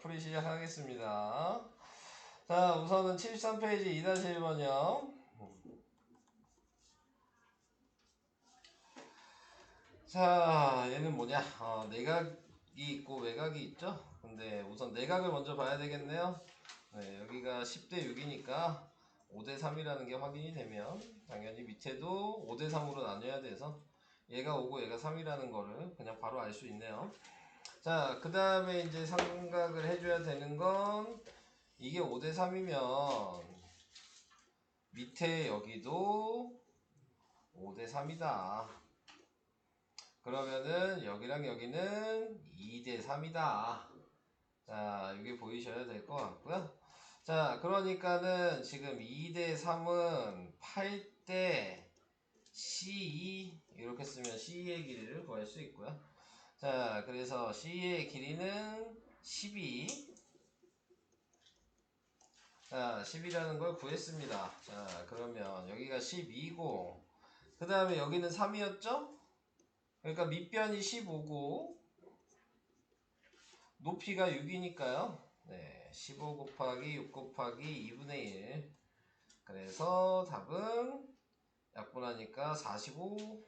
풀이 시작하겠습니다. 자, 우선은 73페이지 2-1번이요. 자, 얘는 뭐냐? 내각이 있고 외각이 있죠? 근데 우선 내각을 먼저 봐야 되겠네요. 네, 여기가 10대 6이니까 5대 3이라는 게 확인이 되면 당연히 밑에도 5대 3으로 나눠야 돼서 얘가 5고 얘가 3이라는 거를 그냥 바로 알 수 있네요. 자, 그 다음에 이제 생각을 해줘야 되는 건 이게 5대 3이면 밑에 여기도 5대 3이다. 그러면은 여기랑 여기는 2대 3이다. 자, 이게 보이셔야 될 것 같고요. 자, 그러니까는 지금 2대 3은 8대 C2 이렇게 쓰면 C2의 길이를 구할 수 있고요. 자, 그래서 C의 길이는 12. 자, 10이라는 걸 구했습니다. 자, 그러면 여기가 12고, 그 다음에 여기는 3이었죠? 그러니까 밑변이 15고, 높이가 6이니까요. 네, 15 곱하기 6 곱하기 2분의 1. 그래서 답은 약분하니까 45.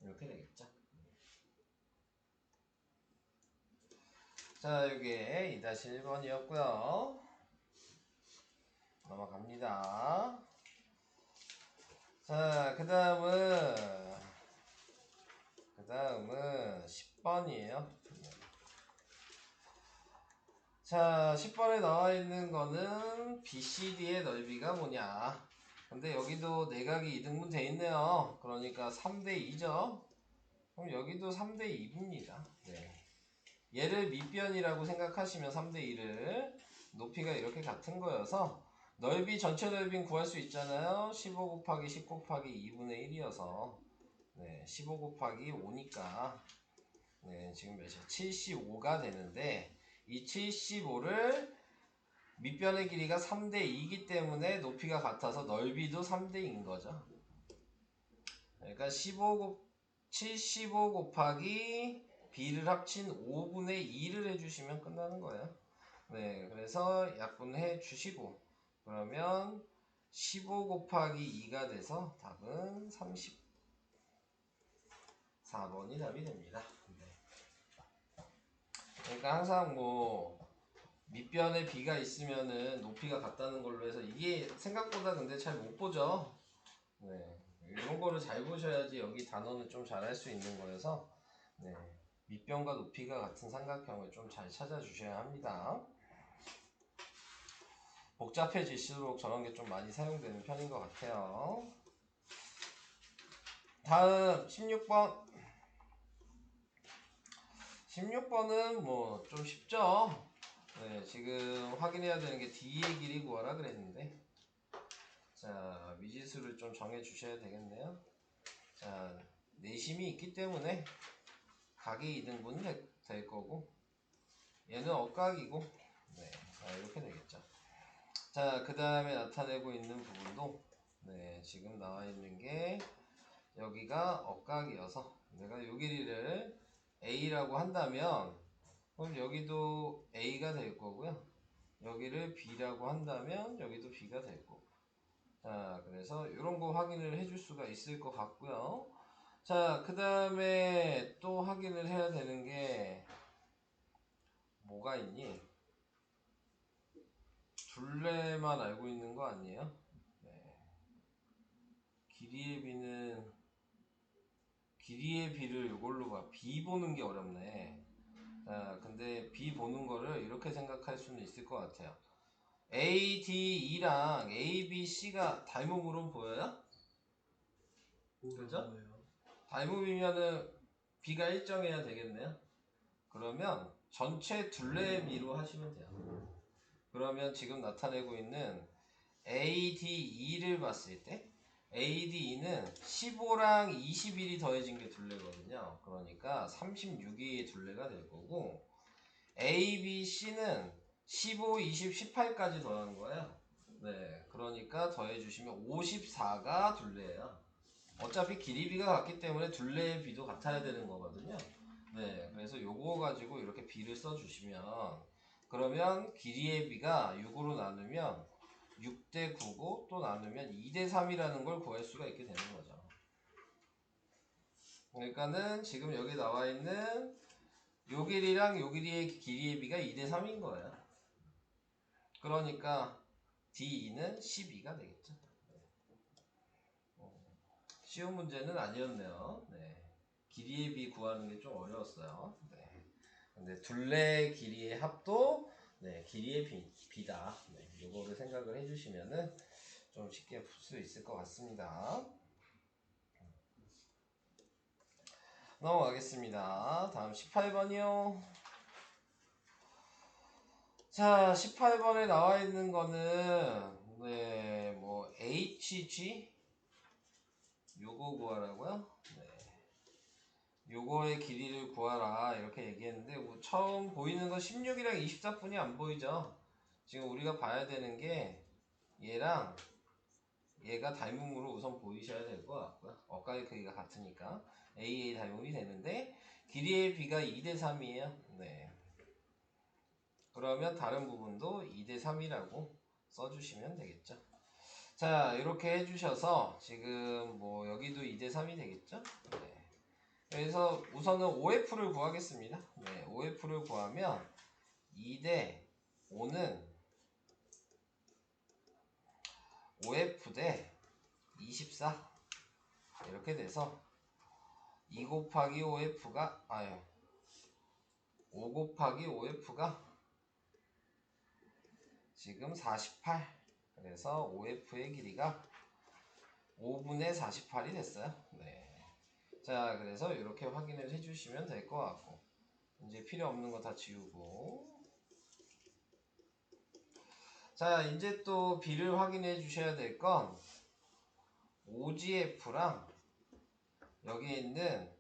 이렇게 되겠죠. 자, 이게 2-1번이었고요. 넘어갑니다. 자, 그 다음은 10번이에요. 자, 10번에 나와 있는 거는 BCD의 넓이가 뭐냐. 근데 여기도 내각이 2등분 돼 있네요. 그러니까 3대 2죠. 그럼 여기도 3대 2입니다. 네. 얘를 밑변이라고 생각하시면 3대 2를 높이가 이렇게 같은 거여서 넓이 전체 넓이는 구할 수 있잖아요. 15 곱하기 10 곱하기 2분의 1이어서 네, 15 곱하기 5니까 네, 지금 몇이야? 75가 되는데 이 75를 밑변의 길이가 3대 2이기 때문에 높이가 같아서 넓이도 3대 2인 거죠. 그러니까 75 곱하기 b를 합친 5분의 2를 해주시면 끝나는 거예요. 네, 그래서 약분해 주시고 그러면 15 곱하기 2가 돼서 답은 34번이 답이 됩니다. 네. 그러니까 항상 뭐 밑변에 b가 있으면은 높이가 같다는 걸로 해서 이게 생각보다 근데 잘 못 보죠. 네, 이런 거를 잘 보셔야지 여기 단어는 좀 잘 할 수 있는 거여서 네, 밑변과 높이가 같은 삼각형을 좀 잘 찾아주셔야 합니다. 복잡해질수록 저런 게 좀 많이 사용되는 편인 것 같아요. 다음 16번. 16번은 뭐 좀 쉽죠. 네, 지금 확인해야 되는 게 D의 길이 구하라 그랬는데 자, 미지수를 좀 정해 주셔야 되겠네요. 자, 내심이 있기 때문에 각이 2등분 될 거고 얘는 억각이고 네, 자, 이렇게 되겠죠. 자, 그 다음에 나타내고 있는 부분도 네, 지금 나와 있는 게 여기가 억각이어서 내가 요 길이를 A라고 한다면 그럼 여기도 A가 될 거고요. 여기를 B라고 한다면 여기도 B가 될 거고. 자, 그래서 이런 거 확인을 해줄 수가 있을 것 같고요. 자, 그 다음에 또 확인을 해야 되는 게 뭐가 있니? 둘레만 알고 있는 거 아니에요? 네. 길이의 B를 이걸로 봐. B 보는 게 어렵네. 자, 근데 B 보는 거를 이렇게 생각할 수는 있을 것 같아요. A, D, E랑 A, B, C가 닮음으로 보여요? 그죠? 닮음이면은 B가 일정해야 되겠네요. 그러면 전체 둘레의 비로 하시면 돼요. 그러면 지금 나타내고 있는 ADE를 봤을 때 ADE는 15랑 21이 더해진 게 둘레거든요. 그러니까 36이 둘레가 될 거고 ABC는 15, 20, 18까지 더한 거예요. 네, 그러니까 더해주시면 54가 둘레예요. 어차피 길이비가 같기 때문에 둘레의 비도 같아야 되는 거거든요. 네, 그래서 요거 가지고 이렇게 비를 써주시면 그러면 길이의 b가 6으로 나누면 6대 9고 또 나누면 2대 3이라는 걸 구할 수가 있게 되는 거죠. 그러니까는 지금 여기 나와 있는 요 길이랑 요 길이의 길이의 b가 2대 3인 거예요. 그러니까 D2는 12가 되겠죠. 쉬운 문제는 아니었네요. 네. 길이의 b 구하는 게 좀 어려웠어요. 네. 근데 둘레 길이의 합도 네, 길이의 b다. 네, 요거를 생각을 해주시면은 좀 쉽게 풀 수 있을 것 같습니다. 넘어가겠습니다. 다음 18번이요. 자, 18번에 나와 있는 거는 네, 뭐 HG 요거 구하라고요? 네. 요거의 길이를 구하라 이렇게 얘기했는데 뭐 처음 보이는 건 16이랑 24뿐이 안 보이죠. 지금 우리가 봐야 되는 게 얘랑 얘가 닮음으로 우선 보이셔야 될 것 같고요. 어까지 크기가 같으니까 AA 닮음이 되는데 길이의 b가 2대 3이에요. 네. 그러면 다른 부분도 2대 3이라고 써주시면 되겠죠. 자, 이렇게 해주셔서 지금 뭐 여기도 2대 3이 되겠죠. 네. 그래서 우선은 OF를 구하겠습니다. 네, OF를 구하면 2대 5는 OF 대 24 이렇게 돼서 2 곱하기 OF가 5 곱하기 OF가 지금 48 그래서 OF의 길이가 5분의 48이 됐어요. 네. 자, 그래서 이렇게 확인을 해주시면 될 것 같고 이제 필요 없는 거 다 지우고 자, 이제 또 B를 확인해 주셔야 될 건 OGF랑 여기에 있는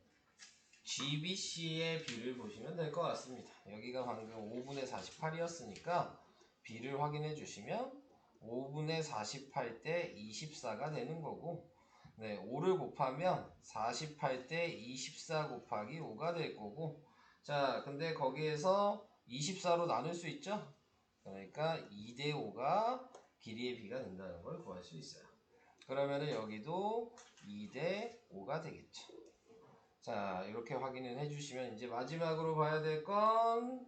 GBC의 B를 보시면 될 것 같습니다. 여기가 방금 5분의 48이었으니까 B를 확인해 주시면 5분의 48 대 24가 되는 거고 네, 5를 곱하면 48 대 24 곱하기 5가 될 거고 자, 근데 거기에서 24로 나눌 수 있죠? 그러니까 2대 5가 길이의 B가 된다는 걸 구할 수 있어요. 그러면은 여기도 2대 5가 되겠죠. 자, 이렇게 확인을 해주시면 이제 마지막으로 봐야 될 건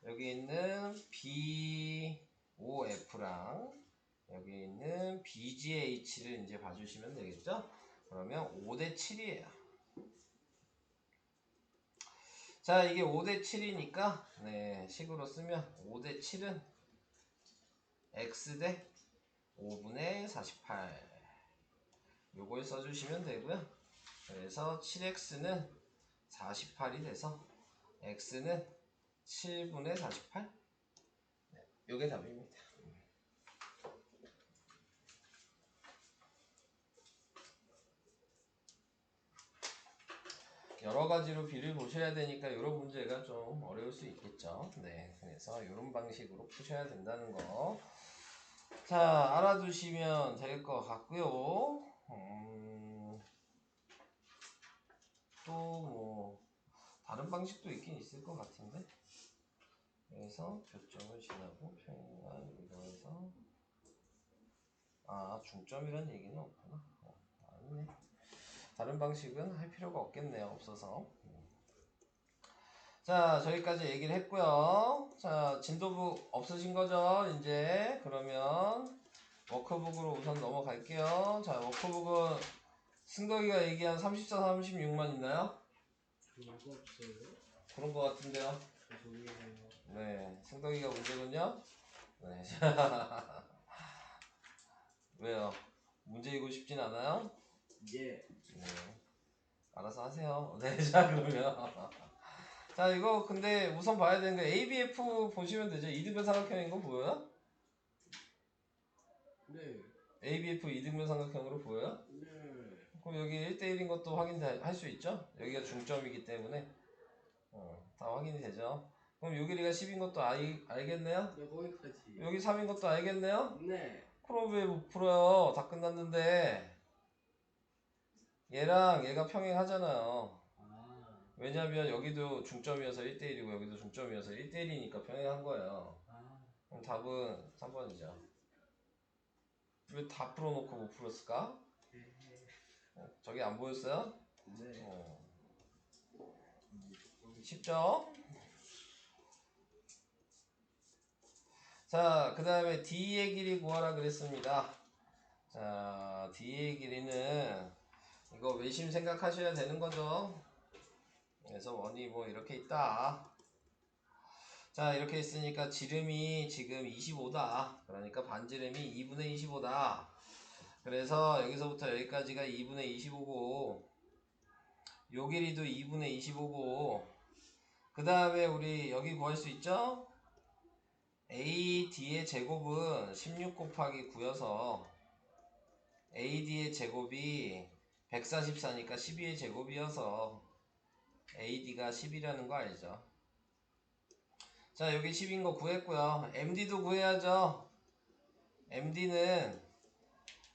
여기 있는 BOF랑 여기 있는 BGH를 이제 봐주시면 되겠죠? 그러면 5대 7이에요. 자, 이게 5대 7이니까 네, 식으로 쓰면 5대 7은 X대 5분의 48 요걸 써주시면 되고요. 그래서 7X는 48이 돼서 X는 7분의 48 네, 요게 답입니다. 여러 가지로 B를 보셔야 되니까 이런 문제가 좀 어려울 수 있겠죠. 네, 그래서 이런 방식으로 푸셔야 된다는 거. 자, 알아두시면 될 것 같고요. 또 뭐 다른 방식도 있긴 있을 것 같은데. 그래서 교점을 지나고 평행한 이거에서 중점이란 얘기는 없구나. 아니네. 다른 방식은 할 필요가 없겠네요. 없어서. 자, 저기까지 얘기를 했고요. 자, 진도북 없으신 거죠? 이제 그러면 워크북으로 우선 넘어갈게요. 자, 워크북은 승덕이가 얘기한 34, 36만 있나요? 그런 거 없어요? 그런 거 같은데요. 죄송해요. 네, 승덕이가 문제군요. 네. 왜요? 문제이고 싶진 않아요? 예. 네. 알아서 하세요. 네, 자, 그러면. 자, 이거 근데 우선 봐야 되는 거 ABF 보시면 되죠. 이등변 삼각형인 거 보여요? 네. ABF 이등변 삼각형으로 보여요? 네. 그럼 여기 1대1인 것도 확인할 수 있죠? 여기가 중점이기 때문에 다 확인이 되죠. 그럼 요 길이가 10인 것도 알겠네요? 네, 거기까지. 여기 3인 것도 알겠네요? 네. 그럼 왜 못 풀어요? 다 끝났는데 얘랑 얘가 평행하잖아요. 아. 왜냐면 여기도 중점이어서 1대1이고 여기도 중점이어서 1대1이니까 평행한 거예요. 아, 그럼 답은 3번이죠. 왜 다 풀어놓고 못 풀었을까? 저기 안 보였어요? 네. 쉽죠? 자, 그 다음에 D의 길이 구하라 그랬습니다. 자, D의 길이는 이거 외심 생각하셔야 되는 거죠. 그래서 원이 뭐 이렇게 있다. 자, 이렇게 있으니까 지름이 지금 25다. 그러니까 반지름이 2분의 25다. 그래서 여기서부터 여기까지가 2분의 25고 요 길이도 2분의 25고 그 다음에 우리 여기 구할 수 있죠? AD의 제곱은 16 곱하기 9여서 AD의 제곱이 144니까 12의 제곱이어서 AD가 10이라는 거 알죠? 자, 여기 10인 거 구했고요. MD도 구해야죠. MD는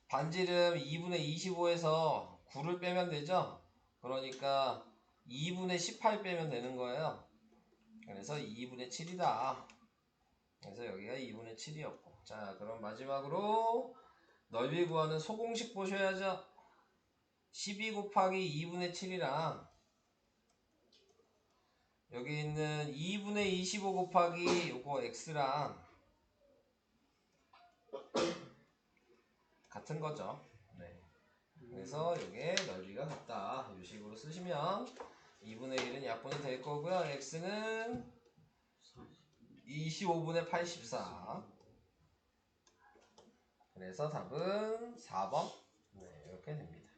반지름 2분의 25에서 9를 빼면 되죠? 그러니까 2분의 18 빼면 되는 거예요. 그래서 2분의 7이다. 그래서 여기가 2분의 7이었고. 자, 그럼 마지막으로 넓이 구하는 소공식 보셔야죠. 12 곱하기 2분의 7이랑 여기 있는 2분의 25 곱하기 요거 x랑 같은 거죠. 네. 그래서 이게 넓이가 같다. 이 식으로 쓰시면 2분의 1은 약분이 될 거고요. x는 25분의 84. 그래서 답은 4번. 네, 이렇게 됩니다.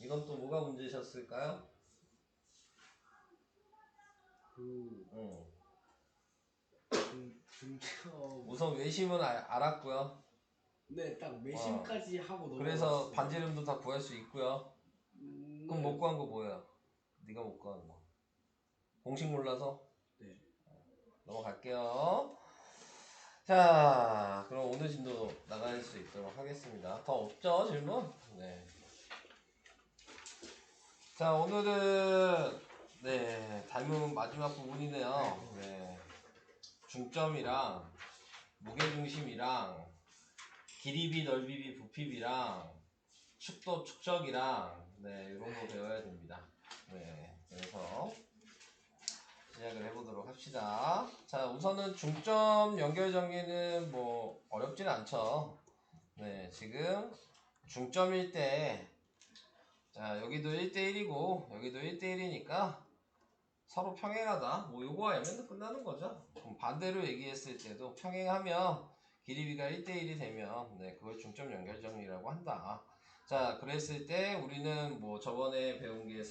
이건 또 뭐가 문제셨을까요? 중점. 우선 외심은 알았고요. 네, 딱 매심까지 하고 그래서 넘어갔어요. 반지름도 다 구할 수 있고요. 그럼 못 구한 거 뭐예요? 네가 못 구한 거. 공식 몰라서? 네. 넘어갈게요. 자, 그럼 오늘 진도 나갈 수 있도록 하겠습니다. 더 없죠, 질문? 네. 자, 오늘은 네, 닮은 마지막 부분이네요. 네. 중점이랑 무게중심이랑 길이비, 넓이비, 부피비랑 축도, 축적이랑 네, 이런 거 배워야 됩니다. 네, 그래서 시작을 해보도록 합시다. 자, 우선은 중점 연결 정리는 뭐 어렵진 않죠. 네, 지금 중점일 때, 자, 여기도 1대1이고 여기도 1대1이니까 서로 평행하다. 뭐 요거 알면 끝나는 거죠. 그럼 반대로 얘기했을 때도 평행하면 길이비가 1대1이 되면 네, 그걸 중점 연결 정리라고 한다. 자, 그랬을 때 우리는 뭐 저번에 배운 게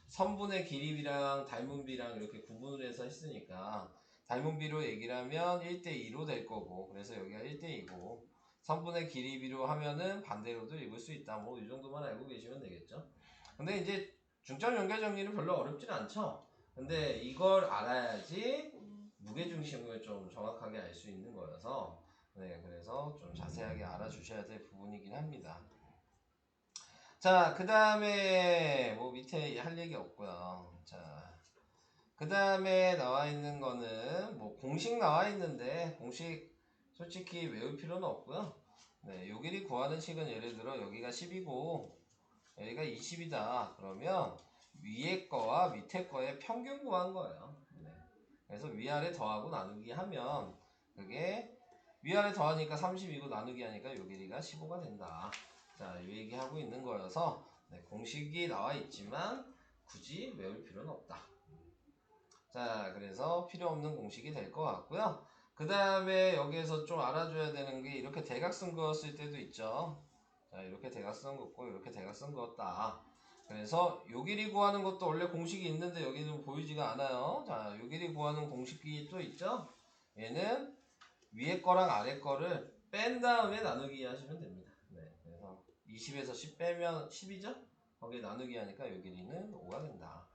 선분의 길이비랑 닮은비랑 이렇게 구분을 해서 했으니까 닮은비로 얘기를 하면 1대2로 될 거고 그래서 여기가 1대2고 선분의 길이비로 하면은 반대로도 읽을 수 있다. 뭐 이 정도만 알고 계시면 되겠죠. 근데 이제 중점 연결 정리는 별로 어렵진 않죠. 근데 이걸 알아야지 무게중심을 좀 정확하게 알 수 있는 거여서 네, 그래서 좀 자세하게 알아주셔야 될 부분이긴 합니다. 자, 그 다음에 뭐 밑에 할 얘기 없고요. 자, 그 다음에 나와 있는 거는 뭐 공식 나와 있는데 공식 솔직히 외울 필요는 없고요. 네, 요 길이 구하는 식은 예를 들어 여기가 10이고 여기가 20이다. 그러면 위에 거와 밑에 거의 평균 구한 거예요. 네. 그래서 위아래 더하고 나누기 하면 그게 위아래 더하니까 30이고 나누기 하니까 요 길이가 15가 된다. 자, 이 얘기하고 있는 거여서 네, 공식이 나와 있지만 굳이 외울 필요는 없다. 자, 그래서 필요 없는 공식이 될 것 같고요. 그 다음에 여기에서 좀 알아줘야 되는 게 이렇게 대각선 그었을 때도 있죠. 자, 이렇게 대각선 긋고 이렇게 대각선 그었다. 그래서 요 길이 구하는 것도 원래 공식이 있는데 여기는 보이지가 않아요. 자, 요 길이 구하는 공식이 또 있죠. 얘는 위에 거랑 아래 거를 뺀 다음에 나누기 하시면 됩니다. 네, 그래서 20에서 10 빼면 10이죠? 거기에 나누기 하니까 요 길이는 5가 된다.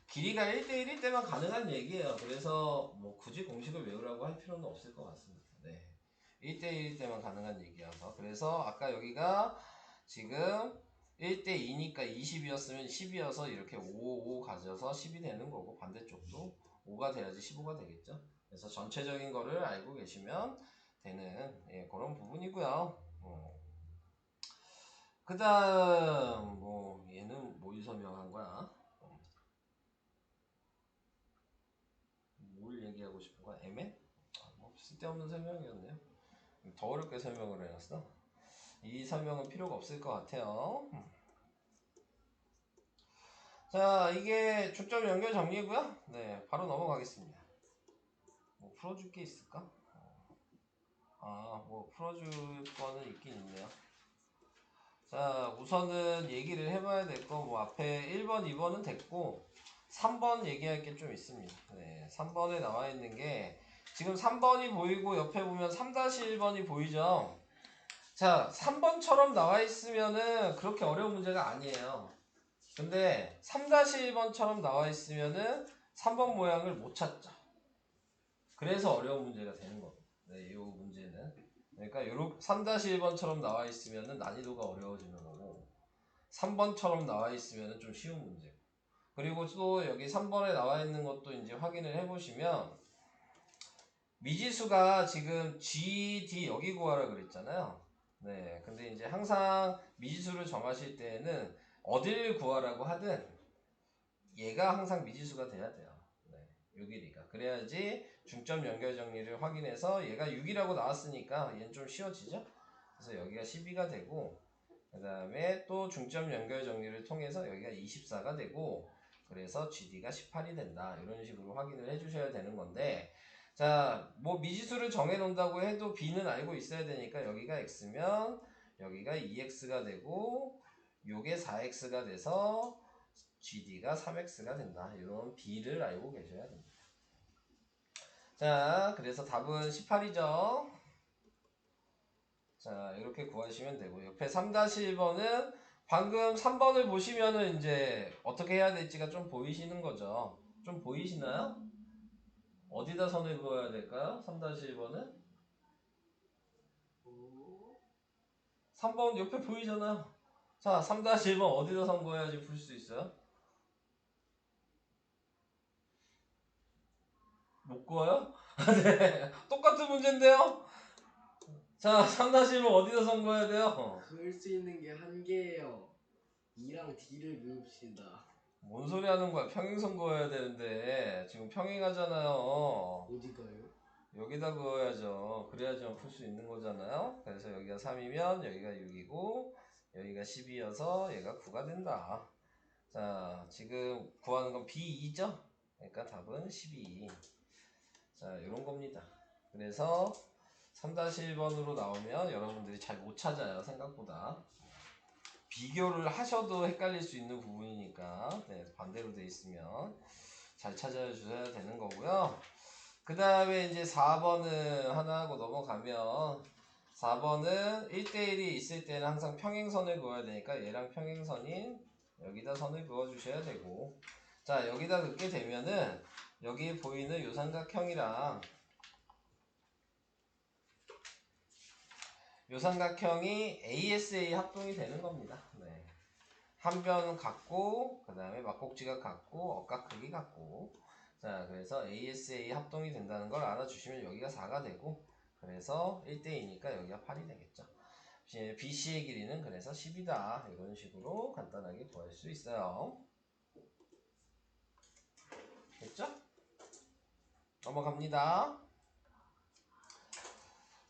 길이가 1대1일 때만 가능한 얘기예요. 그래서 뭐 굳이 공식을 외우라고 할 필요는 없을 것 같습니다. 네. 1대1일 때만 가능한 얘기여서. 그래서 아까 여기가 지금 1대2니까 20이었으면 10이어서 이렇게 5 가져서 10이 되는 거고, 반대쪽도 5가 돼야지 15가 되겠죠. 그래서 전체적인 거를 알고 계시면 되는 그런 부분이고요. 그 다음 뭐 얘는 뭘 설명한 거야? 뭘 얘기하고 싶은 거야? 애매? 뭐 쓸데없는 설명이었네요. 더 어렵게 설명을 해놨어. 이 설명은 필요가 없을 것 같아요. 자, 이게 중점 연결 정리고요. 네, 바로 넘어가겠습니다. 뭐 풀어줄 게 있을까? 뭐 풀어줄 거는 있긴 있네요. 자, 우선은 얘기를 해봐야 될 거, 뭐 앞에 1번, 2번은 됐고 3번 얘기할 게 좀 있습니다. 네, 3번에 나와 있는 게 지금 3번이 보이고 옆에 보면 3-1번이 보이죠? 자, 3번처럼 나와 있으면은 그렇게 어려운 문제가 아니에요. 근데 3-1번처럼 나와 있으면은 3번 모양을 못 찾죠. 그래서 어려운 문제가 되는 겁니다. 네, 이 문제는. 그러니까 요렇게 3-1번처럼 나와 있으면은 난이도가 어려워지는 거고 3번처럼 나와 있으면은 좀 쉬운 문제고. 그리고 또 여기 3번에 나와 있는 것도 이제 확인을 해 보시면 미지수가 지금 GD 여기 구하라 그랬잖아요. 네, 근데 이제 항상 미지수를 정하실 때에는 어딜 구하라고 하든 얘가 항상 미지수가 돼야 돼요. 네, 6일이가. 그래야지 중점 연결 정리를 확인해서 얘가 6이라고 나왔으니까 얘는 좀 쉬워지죠? 그래서 여기가 12가 되고 그 다음에 또 중점 연결 정리를 통해서 여기가 24가 되고 그래서 GD가 18이 된다. 이런 식으로 확인을 해주셔야 되는 건데 자, 뭐 미지수를 정해 놓는다고 해도 B는 알고 있어야 되니까 여기가 X면 여기가 2X가 되고 요게 4X가 돼서 GD가 3X가 된다. 이런 B를 알고 계셔야 됩니다. 자, 그래서 답은 18이죠. 자, 이렇게 구하시면 되고 옆에 3-1번은 방금 3번을 보시면은 이제 어떻게 해야 될지가 좀 보이시는 거죠. 좀 보이시나요? 어디다 선을 그어야 될까요? 3-1번은? 3번 옆에 보이잖아요. 자, 3-1번 어디다 선 그어야지 풀 수 있어요? 못 그어요? 네, 똑같은 문제인데요? 자, 3-1번 어디다 선 그어야 돼요? 그을 수 있는 게 한 개예요. 2랑 D를 그읍시다. 뭔 소리 하는 거야? 평행선 그어야 되는데 지금 평행하잖아요. 어디가요? 여기다 그어야죠. 그래야지만 풀 수 있는 거잖아요. 그래서 여기가 3이면 여기가 6이고 여기가 10이어서 얘가 9가 된다. 자, 지금 구하는 건 B2죠? 그러니까 답은 12. 자, 이런 겁니다. 그래서 3-1번으로 나오면 여러분들이 잘 못 찾아요. 생각보다. 비교를 하셔도 헷갈릴 수 있는 부분이니까 네, 반대로 돼 있으면 잘 찾아주셔야 되는 거고요. 그 다음에 이제 4번은 하나 하고 넘어가면 4번은 1대1이 있을 때는 항상 평행선을 그어야 되니까 얘랑 평행선인 여기다 선을 그어 주셔야 되고 자 여기다 넣게 되면은 여기 보이는 요 삼각형이랑 요 삼각형이 ASA 합동이 되는 겁니다. 네. 한 변은 같고 그 다음에 막곡지가 같고 억각 크기 같고 자 그래서 ASA 합동이 된다는 걸 알아주시면 여기가 4가 되고 그래서 1대2니까 여기가 8이 되겠죠. BC의 길이는 그래서 10이다. 이런 식으로 간단하게 구할 수 있어요. 됐죠? 넘어갑니다.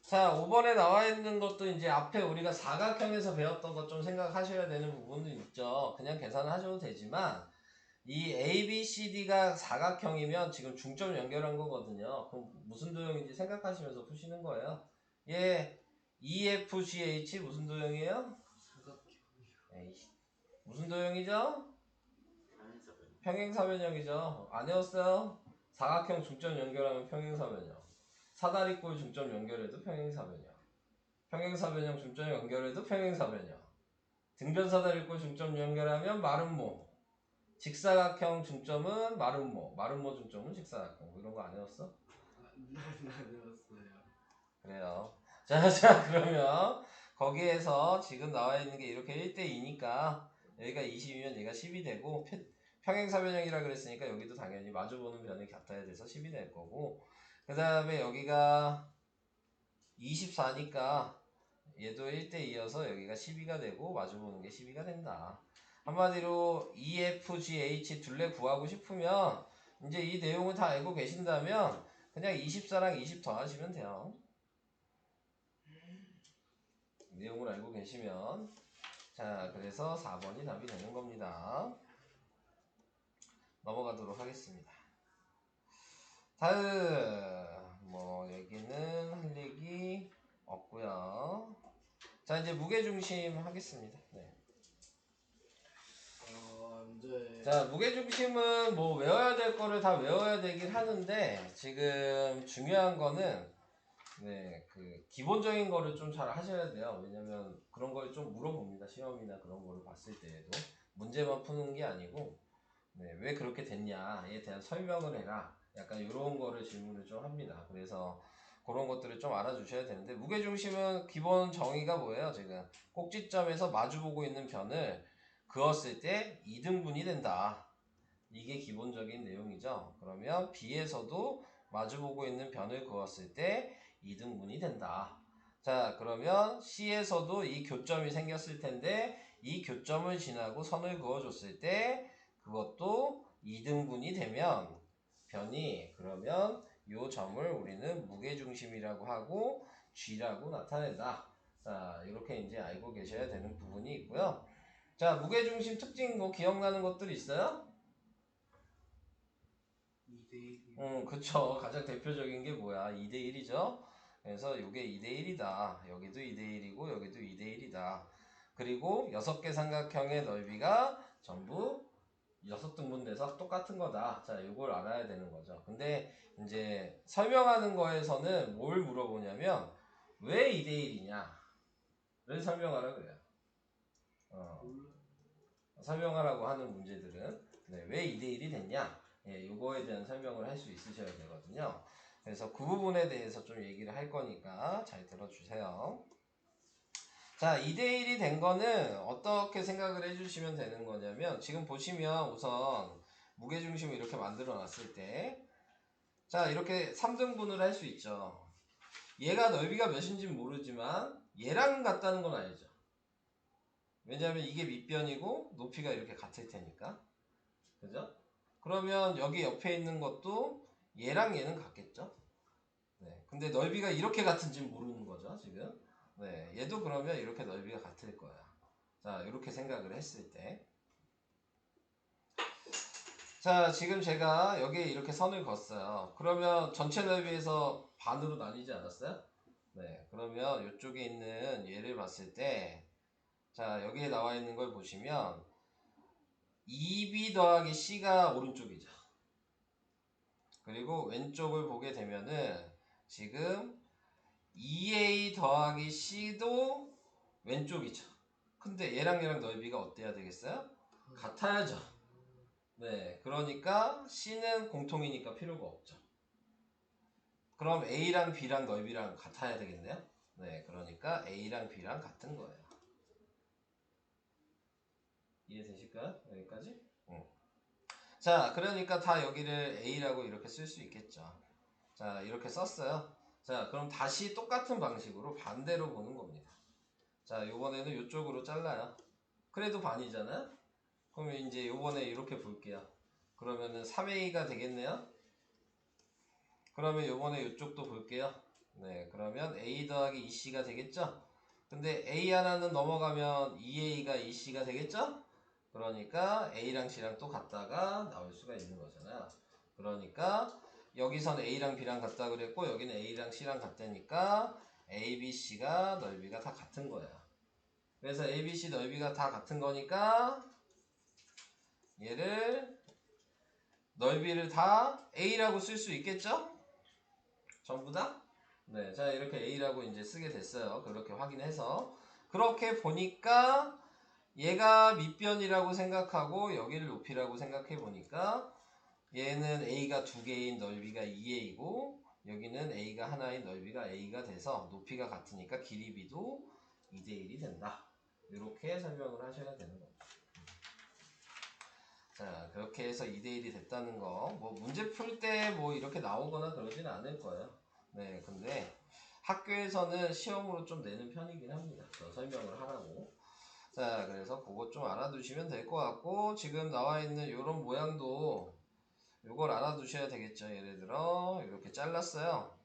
자 5번에 나와 있는 것도 이제 앞에 우리가 사각형에서 배웠던 것 좀 생각하셔야 되는 부분도 있죠. 그냥 계산하셔도 되지만 이 ABCD가 사각형이면 지금 중점 연결한 거거든요. 그럼 무슨 도형인지 생각하시면서 푸시는 거예요. 얘 EFGH 무슨 도형이에요? 삼각형이요. 무슨 도형이죠? 평행사변형이죠. 안 외웠어요? 사각형 중점 연결하면 평행사변형. 사다리꼴 중점 연결해도 평행사변형. 평행사변형 중점 연결해도 평행사변형. 등변사다리꼴 중점 연결하면 마름모. 직사각형 중점은 마름모. 마름모 중점은 직사각형. 뭐 이런 거 안 외웠어? 안 들었어요. 그래요. 자, 그러면 거기에서 지금 나와 있는 게 이렇게 1대2니까 여기가 20이면 얘가 10이 되고 평행사변형이라 그랬으니까 여기도 당연히 마주보는 변이 같아야 돼서 10이 될 거고 그 다음에 여기가 24니까 얘도 1대2여서 여기가 12가 되고 마주보는 게 12가 된다. 한마디로 EFGH 둘레 구하고 싶으면 이제 이 내용을 다 알고 계신다면 그냥 24랑 20 더하시면 돼요. 내용을 알고 계시면 자 그래서 4번이 답이 되는 겁니다. 넘어가도록 하겠습니다. 다음 뭐 여기는 할 얘기 없고요. 자 이제 무게중심 하겠습니다. 네. 네. 자 무게중심은 뭐 외워야 될 거를 다 외워야 되긴 하는데 지금 중요한 거는 네, 그 기본적인 거를 좀 잘 하셔야 돼요. 왜냐면 그런 걸 좀 물어봅니다. 시험이나 그런 거를 봤을 때에도 문제만 푸는 게 아니고 네, 왜 그렇게 됐냐에 대한 설명을 해라. 약간 이런 거를 질문을 좀 합니다. 그래서 그런 것들을 좀 알아주셔야 되는데 무게중심은 기본 정의가 뭐예요? 지금 꼭지점에서 마주보고 있는 변을 그었을 때 2등분이 된다. 이게 기본적인 내용이죠. 그러면 B에서도 마주보고 있는 변을 그었을 때 2등분이 된다. 자, 그러면 C에서도 이 교점이 생겼을 텐데 이 교점을 지나고 선을 그어줬을 때 그것도 2등분이 되면 변이 그러면 이 점을 우리는 무게중심이라고 하고 G라고 나타낸다. 자, 이렇게 이제 알고 계셔야 되는 부분이 있고요. 자, 무게중심 특징 뭐 기억나는 것들 있어요? 2대1. 그쵸. 가장 대표적인 게 뭐야? 2대1이죠? 그래서 이게 2대1이다. 여기도 2대1이고 여기도 2대1이다. 그리고 6개 삼각형의 넓이가 전부 6등분돼서 똑같은 거다. 자, 이걸 알아야 되는 거죠. 근데 이제 설명하는 거에서는 뭘 물어보냐면 왜 2대1이냐를 설명하라 그래요. 설명하라고 하는 문제들은 네, 왜 2대1이 됐냐? 예, 요거에 대한 설명을 할 수 있으셔야 되거든요. 그래서 그 부분에 대해서 좀 얘기를 할 거니까 잘 들어주세요. 자, 2대1이 된 거는 어떻게 생각을 해주시면 되는 거냐면 지금 보시면 우선 무게중심을 이렇게 만들어 놨을 때 자, 이렇게 3등분을 할 수 있죠. 얘가 넓이가 몇인지 모르지만 얘랑 같다는 건 알죠. 왜냐하면 이게 밑변이고 높이가 이렇게 같을 테니까. 그죠? 그러면 여기 옆에 있는 것도 얘랑 얘는 같겠죠? 네. 근데 넓이가 이렇게 같은지는 모르는 거죠, 지금. 네. 얘도 그러면 이렇게 넓이가 같을 거야. 자, 이렇게 생각을 했을 때. 자, 지금 제가 여기에 이렇게 선을 그었어요. 그러면 전체 넓이에서 반으로 나뉘지 않았어요? 네. 그러면 이쪽에 있는 얘를 봤을 때, 자, 여기에 나와 있는 걸 보시면, 2b 더하기 c가 오른쪽이죠. 그리고 왼쪽을 보게 되면은 지금 2a 더하기 c도 왼쪽이죠. 근데 얘랑 얘랑 넓이가 어때야 되겠어요? 같아야죠. 네, 그러니까 c는 공통이니까 필요가 없죠. 그럼 a랑 b랑 넓이랑 같아야 되겠네요. 네, 그러니까 a랑 b랑 같은 거예요. 이해되실까요? 여기까지? 응. 자, 그러니까 다 여기를 a라고 이렇게 쓸 수 있겠죠. 자, 이렇게 썼어요. 자, 그럼 다시 똑같은 방식으로 반대로 보는 겁니다. 자, 요번에는 이쪽으로 잘라요. 그래도 반이잖아요? 그러면 이제 요번에 이렇게 볼게요. 그러면은 3a가 되겠네요? 그러면 요번에 이쪽도 볼게요. 네, 그러면 a 더하기 2c가 되겠죠? 근데 a 하나는 넘어가면 2a가 2c가 되겠죠? 그러니까 a랑 c랑 또 같다가 나올 수가 있는 거잖아요. 그러니까 여기선 a랑 b랑 같다 그랬고 여기는 a랑 c랑 같다니까 a, b, c가 넓이가 다 같은 거예요. 그래서 a, b, c 넓이가 다 같은 거니까 얘를 넓이를 다 a라고 쓸 수 있겠죠? 전부 다? 네, 자 이렇게 a라고 이제 쓰게 됐어요. 그렇게 확인해서 그렇게 보니까 얘가 밑변이라고 생각하고 여기를 높이라고 생각해 보니까 얘는 a가 두 개인 넓이가 2a이고 여기는 a가 하나인 넓이가 a가 돼서 높이가 같으니까 길이 b도 2대1이 된다. 이렇게 설명을 하셔야 되는 거죠. 자, 그렇게 해서 2대1이 됐다는 거, 뭐 문제 풀 때 뭐 이렇게 나오거나 그러지는 않을 거예요. 네, 근데 학교에서는 시험으로 좀 내는 편이긴 합니다. 저 설명을 하라고. 자, 그래서 그것 좀 알아두시면 될 것 같고, 지금 나와 있는 이런 모양도 이걸 알아두셔야 되겠죠. 예를 들어 이렇게 잘랐어요.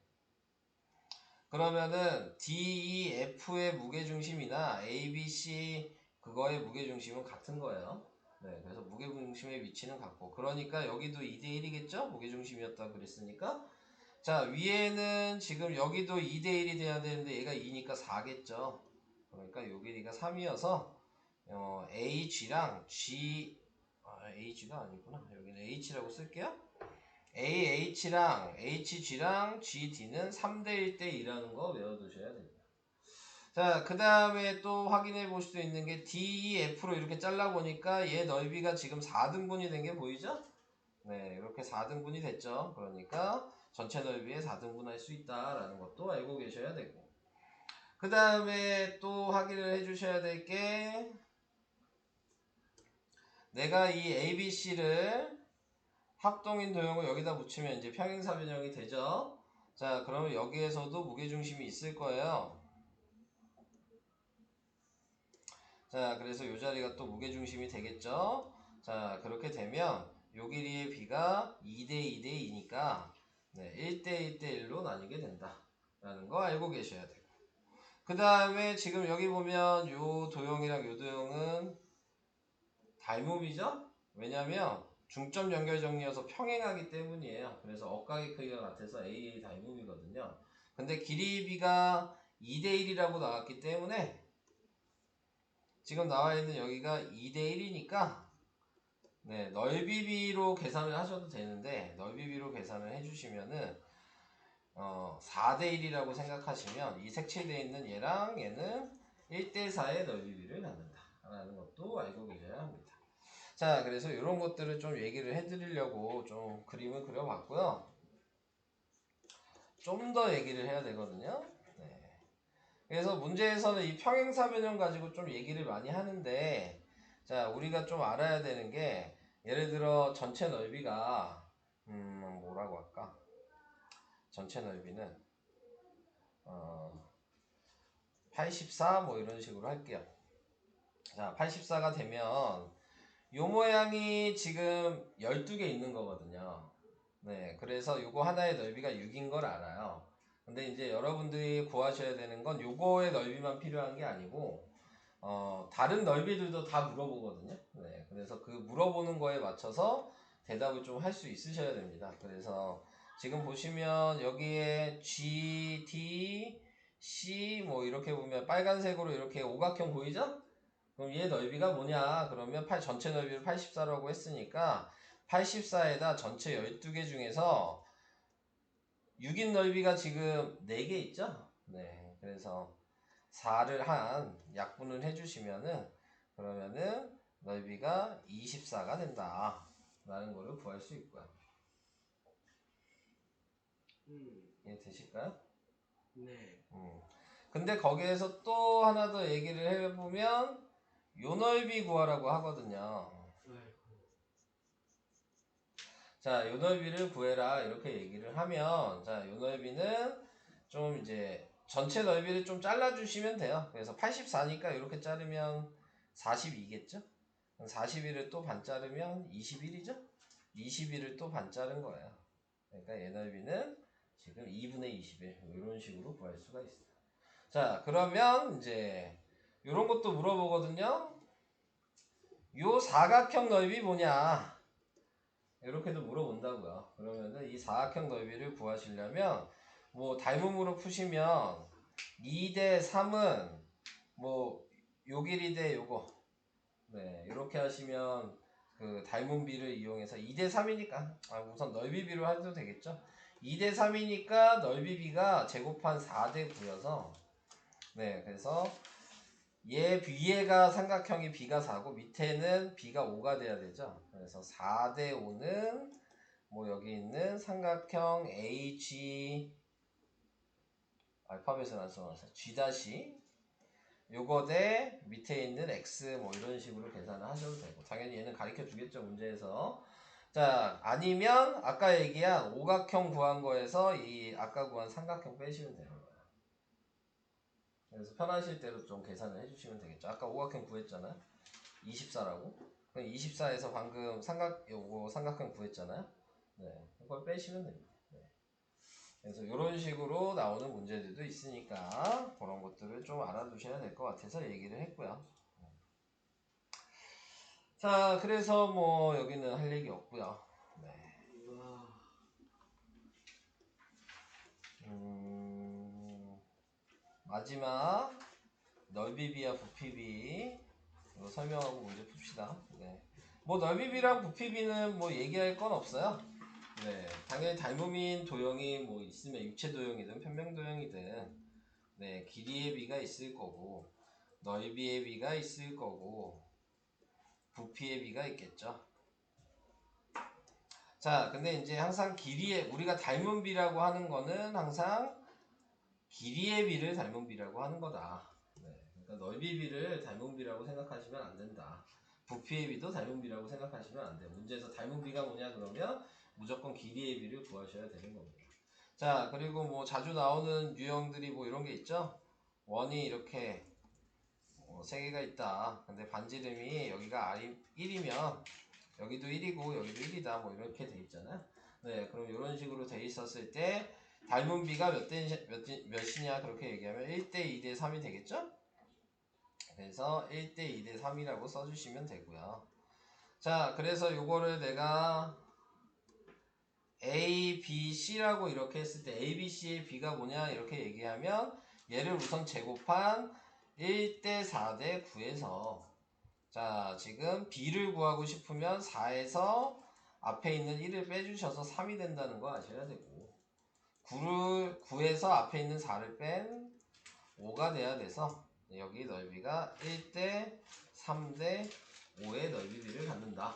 그러면은 DEF의 무게중심이나 ABC 그거의 무게중심은 같은 거예요. 네, 그래서 무게중심의 위치는 같고, 그러니까 여기도 2대1이겠죠? 무게중심이었다 그랬으니까. 자, 위에는 지금 여기도 2대1이 돼야 되는데 얘가 2니까 4겠죠. 그러니까 요 길이가 3이어서 H랑 H가 아니구나. 여기는 H라고 쓸게요. AH랑 HG랑 GD는 3대1 대 2라는 거 외워두셔야 됩니다. 자, 그 다음에 또 확인해 볼 수도 있는 게 DEF로 이렇게 잘라보니까 얘 넓이가 지금 4등분이 된 게 보이죠? 네, 이렇게 4등분이 됐죠. 그러니까 전체 넓이에 4등분 할 수 있다라는 것도 알고 계셔야 되고, 그 다음에 또 확인을 해 주셔야 될 게, 내가 이 ABC를 합동인 도형을 여기다 붙이면 이제 평행사 변형이 되죠. 자, 그러면 여기에서도 무게중심이 있을 거예요. 자, 그래서 이 자리가 또 무게중심이 되겠죠. 자, 그렇게 되면 요 길이의 비가 2대 2대 2니까 1대 1대 1로 나뉘게 된다 라는 거 알고 계셔야 되고, 그 다음에 지금 여기 보면 요 도형이랑 요 도형은 닮음이죠. 왜냐면 중점 연결 정리여서 평행하기 때문이에요. 그래서 억각의 크기가 같아서 AA 닮음이거든요. 근데 길이 비가 2대1이라고 나왔기 때문에 지금 나와 있는 여기가 2대1이니까 넓이비로 계산을 하셔도 되는데, 넓이비로 계산을 해주시면은 4대1이라고 생각하시면 이 색칠되어 있는 얘랑 얘는 1대4의 넓이비를 갖는다 라는 것도 알고 계셔야 합니다. 자, 그래서 이런 것들을 좀 얘기를 해드리려고 좀 그림을 그려봤고요. 좀 더 얘기를 해야 되거든요. 네. 그래서 문제에서는 이 평행사 변형 가지고 좀 얘기를 많이 하는데, 자, 우리가 좀 알아야 되는 게, 예를 들어 전체 넓이가 뭐라고 할까? 전체 넓이는 84 뭐 이런 식으로 할게요. 자, 84가 되면 요 모양이 지금 12개 있는 거거든요. 네, 그래서 요거 하나의 넓이가 6인 걸 알아요. 근데 이제 여러분들이 구하셔야 되는 건 요거의 넓이만 필요한 게 아니고 다른 넓이들도 다 물어보거든요. 네, 그래서 그 물어보는 거에 맞춰서 대답을 좀 할 수 있으셔야 됩니다. 그래서 지금 보시면 여기에 G, D, C 뭐 이렇게 보면 빨간색으로 이렇게 오각형 보이죠? 그럼 얘 넓이가 뭐냐? 그러면 전체 넓이를 84라고 했으니까 84에다 전체 12개 중에서 6인 넓이가 지금 4개 있죠? 네, 그래서 4를 한 약분을 해주시면은, 그러면은 넓이가 24가 된다 라는 거를 구할 수 있고요. 이해 되실까요? 네. 근데 거기에서 또 하나 더 얘기를 해보면 요 넓이 구하라고 하거든요. 자, 요 넓이를 구해라 이렇게 얘기를 하면, 자, 요 넓이는 좀 이제 전체 넓이를 좀 잘라주시면 돼요. 그래서 84니까 이렇게 자르면 42겠죠? 41을 또 반 자르면 21이죠? 21을 또 반 자른 거예요. 그러니까 얘 넓이는 지금 2분의 21 이런 식으로 구할 수가 있어요. 자, 그러면 이제 이런 것도 물어보거든요. 요 사각형 넓이 뭐냐? 이렇게도 물어본다고요. 그러면은 이 사각형 넓이를 구하시려면 뭐 닮음으로 푸시면 2대 3은 뭐 요 길이 대 요거, 네, 이렇게 하시면 그 닮음비를 이용해서 2대 3이니까 우선 넓이비로 해도 되겠죠. 2대 3이니까 넓이비가 제곱한 4대 9여서, 네, 그래서 얘 위에가 삼각형이 b가 4고 밑에는 b가 5가 돼야 되죠. 그래서 4대 5는 뭐 여기 있는 삼각형 AG, 알파벳을 안 써놨어요. G 다시 요거 대 밑에 있는 x 뭐 이런 식으로 계산을 하셔도 되고 당연히 얘는 가르쳐 주겠죠 문제에서. 자 아니면 아까 얘기한 오각형 구한 거에서 이 아까 구한 삼각형 빼시면 되는 거예요. 그래서 편하실 대로 좀 계산을 해주시면 되겠죠. 아까 오각형 구했잖아요. 24라고. 그럼 24에서 방금 요거 삼각형 구했잖아요. 네, 그걸 빼시면 됩니다. 네. 그래서 이런 식으로 나오는 문제들도 있으니까 그런 것들을 좀 알아두셔야 될 것 같아서 얘기를 했고요. 자, 그래서 뭐 여기는 할 얘기 없고요. 네. 와. 마지막 넓이비와 부피비 이거 설명하고 문제 풉시다. 네. 뭐 넓이비랑 부피비는 뭐 얘기할 건 없어요. 네, 당연히 닮음인 도형이 뭐 있으면 입체 도형이든 편명 도형이든 네, 길이의 비가 있을 거고 넓이의 비가 있을 거고 부피의 비가 있겠죠. 자, 근데 이제 항상 우리가 닮은 비라고 하는 거는 항상 길이의 비를 닮은 비라고 하는 거다. 네, 그러니까 넓이 비를 닮은 비라고 생각하시면 안 된다. 부피의 비도 닮은 비라고 생각하시면 안 돼요. 문제에서 닮은 비가 뭐냐 그러면 무조건 길이의 비를 구하셔야 되는 겁니다. 자, 그리고 뭐 자주 나오는 유형들이 뭐 이런 게 있죠. 원이 이렇게 3개가 있다. 근데 반지름이 여기가 R이 1이면 여기도 1이고 여기도 1이다. 뭐 이렇게 돼 있잖아요. 네, 그럼 이런 식으로 돼 있었을 때 닮은 비가 몇이냐 그렇게 얘기하면 1대 2대 3이 되겠죠? 그래서 1대 2대 3이라고 써주시면 되고요. 자, 그래서 요거를 내가 A, B, C라고 이렇게 했을 때 A, B, C의 B가 뭐냐 이렇게 얘기하면 얘를 우선 제곱한 1대 4대 9에서 자 지금 B를 구하고 싶으면 4에서 앞에 있는 1을 빼주셔서 3이 된다는 거 아셔야 되고 9에서 앞에 있는 4를 뺀 5가 돼야 돼서 여기 넓이가 1대 3대 5의 넓이비를 갖는다.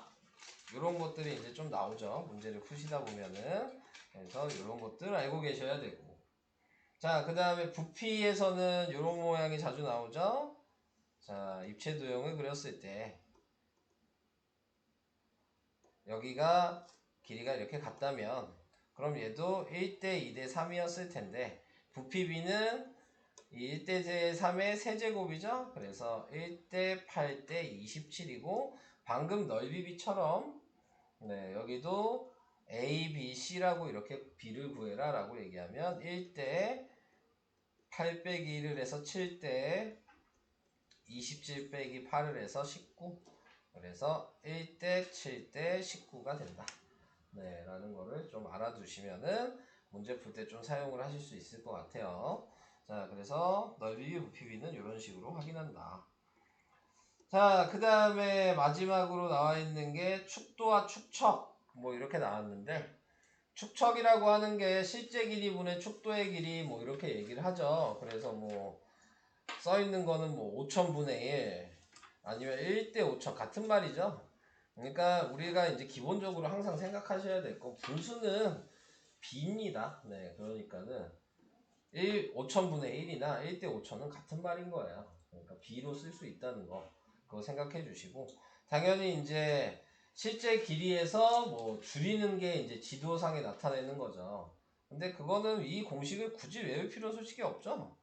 이런 것들이 이제 좀 나오죠. 문제를 푸시다 보면은. 그래서 이런 것들 알고 계셔야 되고. 자, 그 다음에 부피에서는 이런 모양이 자주 나오죠. 자, 입체 도형을 그렸을 때 여기가 길이가 이렇게 같다면 그럼 얘도 1대 2대 3이었을 텐데 부피비는 1대 3의 세제곱이죠. 그래서 1대 8대 27이고 방금 넓이비처럼 네, 여기도 A, B, C라고 이렇게 B를 구해라 라고 얘기하면 1대 8 빼기 1을 해서 7대 27 빼기 8을 해서 19 그래서 1대 7대 19가 된다. 네, 라는 거를 좀 알아두시면은 문제 풀 때 좀 사용을 하실 수 있을 것 같아요. 자, 그래서 넓이, 부피비는 이런 식으로 확인한다. 자, 그 다음에 마지막으로 나와 있는 게 축도와 축척 뭐 이렇게 나왔는데 축척이라고 하는 게 실제 길이분의 축도의 길이 뭐 이렇게 얘기를 하죠. 그래서 뭐 써 있는 거는 뭐 5천분의 1 아니면 1대 5천 같은 말이죠. 그러니까 우리가 이제 기본적으로 항상 생각하셔야 될 거 분수는 b입니다. 네, 그러니까는 5천분의 1이나 1대 5천은 같은 말인 거예요. 그러니까 b로 쓸 수 있다는 거 그거 생각해 주시고 당연히 이제 실제 길이에서 뭐 줄이는 게 이제 지도상에 나타내는 거죠. 근데 그거는 이 공식을 굳이 외울 필요 솔직히 없죠.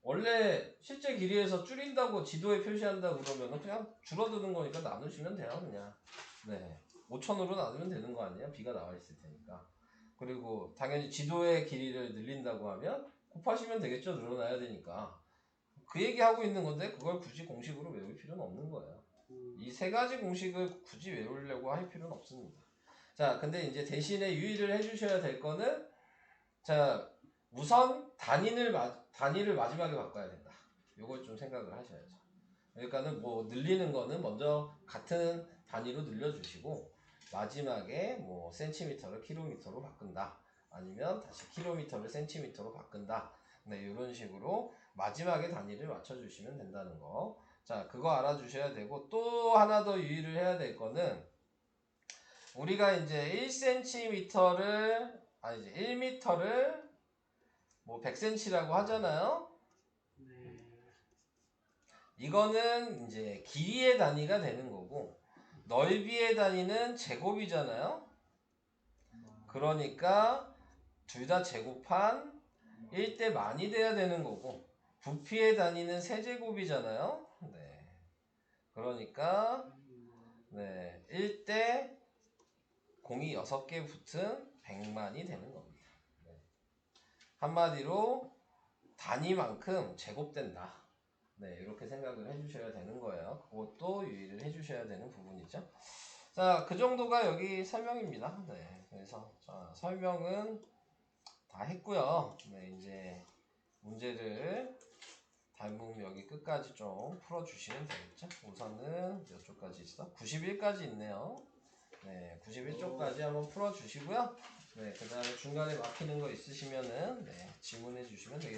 원래 실제 길이에서 줄인다고 지도에 표시한다 그러면 그냥 줄어드는 거니까 나누시면 돼요 그냥. 네, 5천으로 나누면 되는 거 아니에요? b가 나와 있을 테니까. 그리고 당연히 지도의 길이를 늘린다고 하면 곱하시면 되겠죠. 늘어나야 되니까. 그 얘기하고 있는 건데 그걸 굳이 공식으로 외울 필요는 없는 거예요. 이 세 가지 공식을 굳이 외우려고 할 필요는 없습니다. 자, 근데 이제 대신에 유의를 해주셔야 될 거는 자, 우선 단위를 마지막에 바꿔야 된다. 요걸 좀 생각을 하셔야죠. 그러니까는 뭐 늘리는 거는 먼저 같은 단위로 늘려주시고 마지막에 뭐 센티미터를 킬로미터로 바꾼다. 아니면 다시 킬로미터를 센티미터로 바꾼다. 네, 이런 식으로 마지막에 단위를 맞춰주시면 된다는 거. 자, 그거 알아주셔야 되고 또 하나 더 유의를 해야 될 거는 우리가 이제 1cm를 아니지 1m를 뭐 100cm라고 하잖아요. 네. 이거는 이제 길이의 단위가 되는 거고 넓이의 단위는 제곱이잖아요. 그러니까 둘 다 제곱한 1대 만이 돼야 되는 거고 부피의 단위는 세제곱이잖아요. 네. 그러니까 네. 1대 공이 6개 붙은 100만이 되는 겁니다. 네. 한마디로 단위만큼 제곱된다. 네, 이렇게 생각을 해주셔야 되는 거예요. 그것도 유의를 해주셔야 되는 부분이죠. 자, 그 정도가 여기 설명입니다. 네, 그래서 자, 설명은 다 했고요. 네, 이제 문제를 닮은 여기 끝까지 좀 풀어주시면 되겠죠. 우선은 몇 쪽까지 있어? 91까지 있네요. 네, 91쪽까지 한번 풀어주시고요. 네, 그 다음에 중간에 막히는 거 있으시면은 네, 질문해 주시면 되겠습니다.